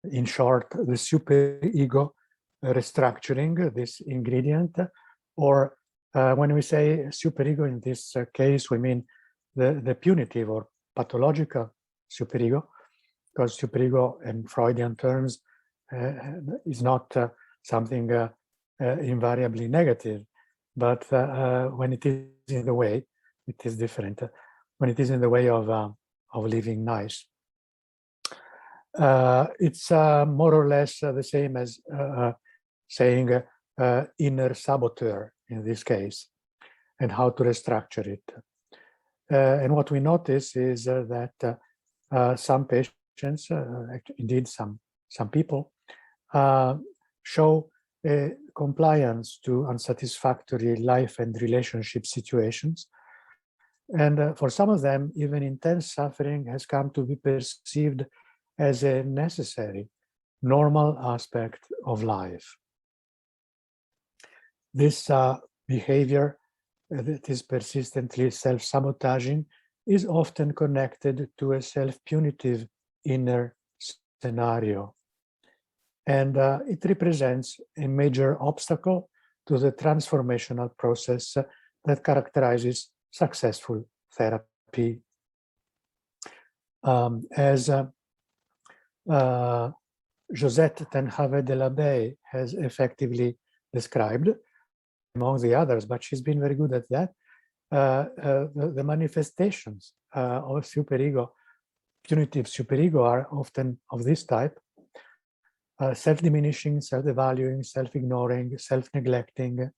in short, the superego restructuring this ingredient, or when we say superego in this case, we mean the punitive or pathological superego, because superego in Freudian terms is not something invariably negative, but when it is in the way, it is different. When it is in the way of living nice. It's more or less the same as saying inner saboteur in this case, and how to restructure it. And what we notice is that some patients, indeed some people, show compliance to unsatisfactory life and relationship situations. And for some of them, even intense suffering has come to be perceived as a necessary, normal aspect of life. This behavior that is persistently self-sabotaging is often connected to a self-punitive inner scenario. And it represents a major obstacle to the transformational process that characterizes successful therapy. As Josette Tenhave de l'Abeille has effectively described, among the others, but she's been very good at that, the manifestations of superego, punitive superego, are often of this type: self-diminishing, self-devaluing, self-ignoring, self-neglecting,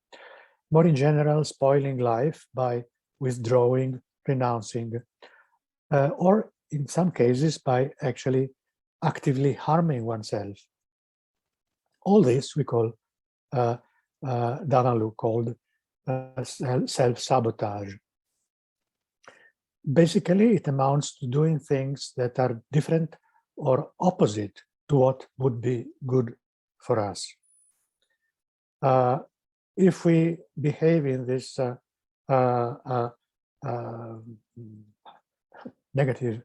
more in general, spoiling life by withdrawing, renouncing, or in some cases by actually actively harming oneself. All this we call, Danalu called self-sabotage. Basically, it amounts to doing things that are different or opposite to what would be good for us. If we behave in this negative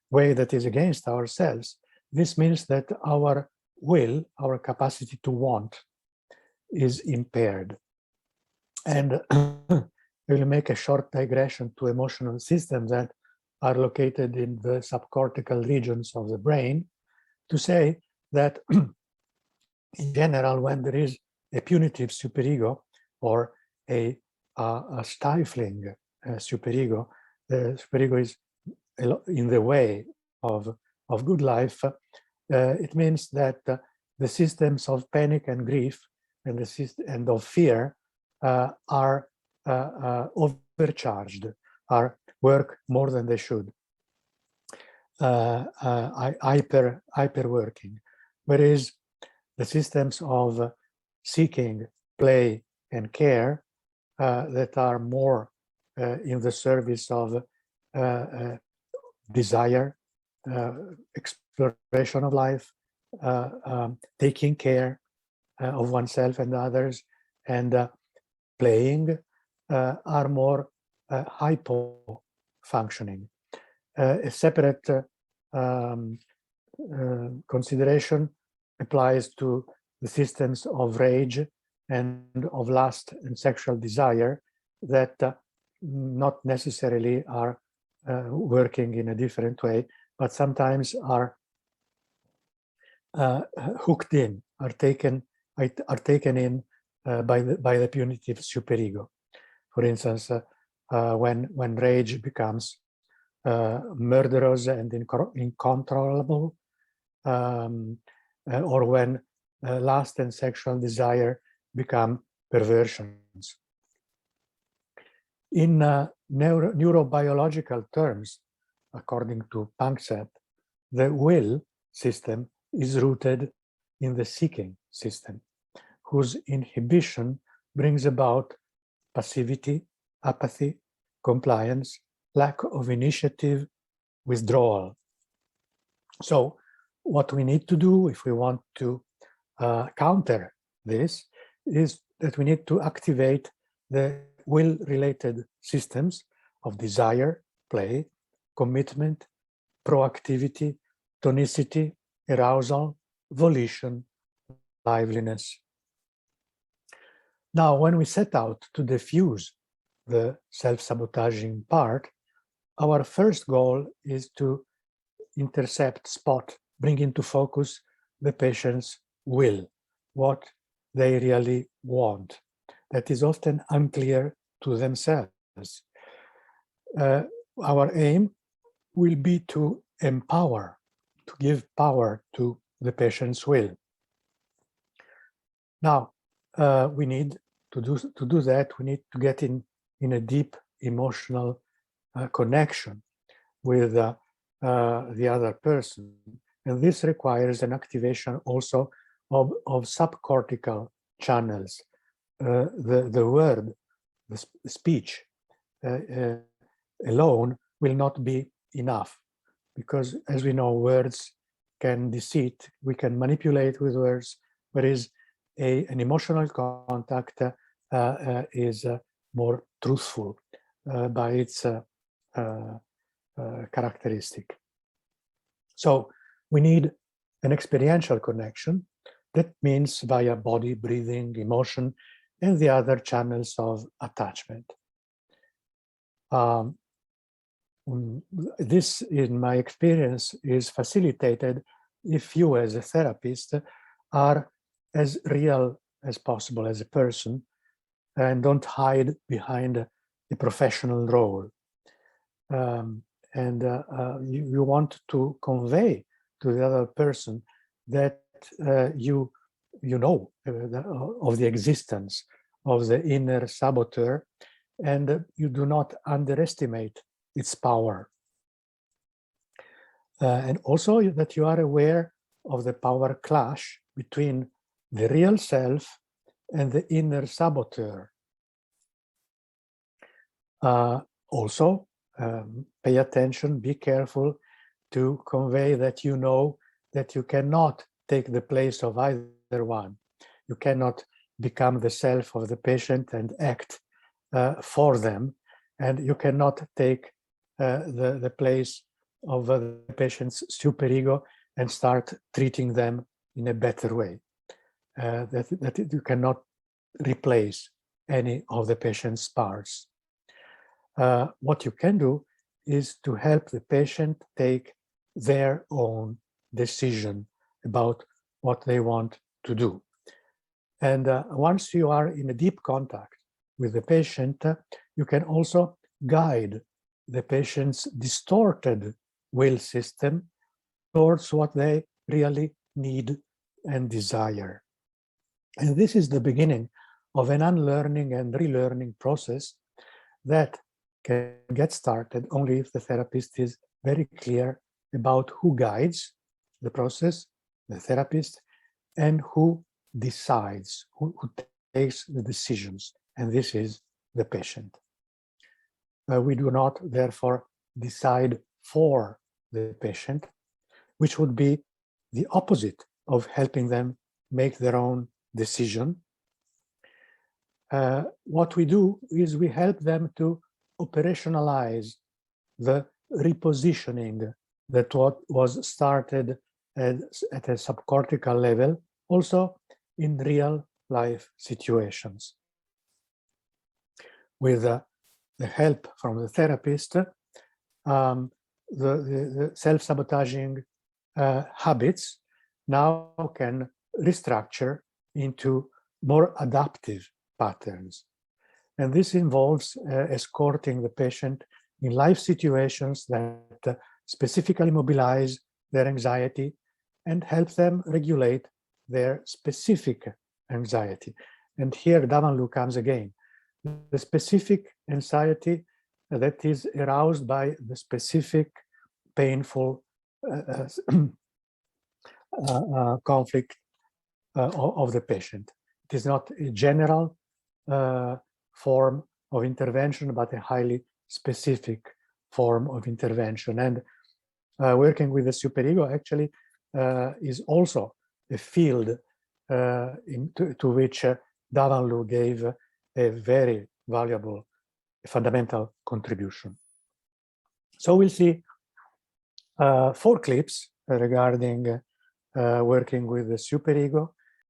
way that is against ourselves, this means that our will, our capacity to want, is impaired. And we will make a short digression to emotional systems that are located in the subcortical regions of the brain to say that in general, when there is a punitive superego or a stifling superego, the superego is in the way of good life, it means that the systems of panic and grief and of fear are overcharged, work more than they should, hyperworking, whereas the systems of seeking, play, and care that are more in the service of desire, exploration of life, taking care of oneself and others, and playing are more hypo-functioning. A separate consideration applies to the systems of rage and of lust and sexual desire that not necessarily are working in a different way, but sometimes are hooked in, are taken in by the punitive superego. For instance, when rage becomes murderous and uncontrollable, or when lust and sexual desire become perversions. In neurobiological terms, according to Panksepp, the will system is rooted in the seeking system, whose inhibition brings about passivity, apathy, compliance, lack of initiative, withdrawal. So what we need to do if we want to counter this is that we need to activate the will-related systems of desire, play, commitment, proactivity, tonicity, arousal, volition, liveliness. Now, when we set out to diffuse the self-sabotaging part, our first goal is to intercept, spot, bring into focus the patient's will, what they really want. That is often unclear to themselves. Our aim will be to empower, to give power to the patient's will. Now, we need to do that, we need to get in a deep emotional connection with the other person. And this requires an activation also of subcortical channels. The word, the speech alone will not be enough, because as we know, words can deceive, we can manipulate with words, whereas an emotional contact is more truthful by its characteristic. So we need an experiential connection. That means via body, breathing, emotion, and the other channels of attachment. This, in my experience, is facilitated if you, as a therapist, are as real as possible as a person and don't hide behind a professional role. You want to convey to the other person that you know of the existence of the inner saboteur, and you do not underestimate its power. And also that you are aware of the power clash between the real self and the inner saboteur. Also, pay attention, be careful to convey that you know that you cannot take the place of either one. You cannot become the self of the patient and act for them, and you cannot take the place of the patient's superego and start treating them in a better way. That you cannot replace any of the patient's parts. What you can do is to help the patient take their own decision about what they want to do. And once you are in a deep contact with the patient, you can also guide the patient's distorted will system towards what they really need and desire. And this is the beginning of an unlearning and relearning process that can get started only if the therapist is very clear about who guides the process, the therapist, and who decides, who takes the decisions, and this is the patient. We do not, therefore, decide for the patient, which would be the opposite of helping them make their own decision. What we do is we help them to operationalize the repositioning that was started at a subcortical level, also in real life situations. With the help from the therapist, the self-sabotaging habits now can restructure into more adaptive patterns. And this involves escorting the patient in life situations that specifically mobilize their anxiety and help them regulate their specific anxiety. And here Davanlu comes again. The specific anxiety that is aroused by the specific painful conflict of the patient. It is not a general form of intervention, but a highly specific form of intervention. And working with the superego actually is also a field to which Davanlu gave a very valuable, fundamental contribution. So we'll see 4 clips regarding working with the superego,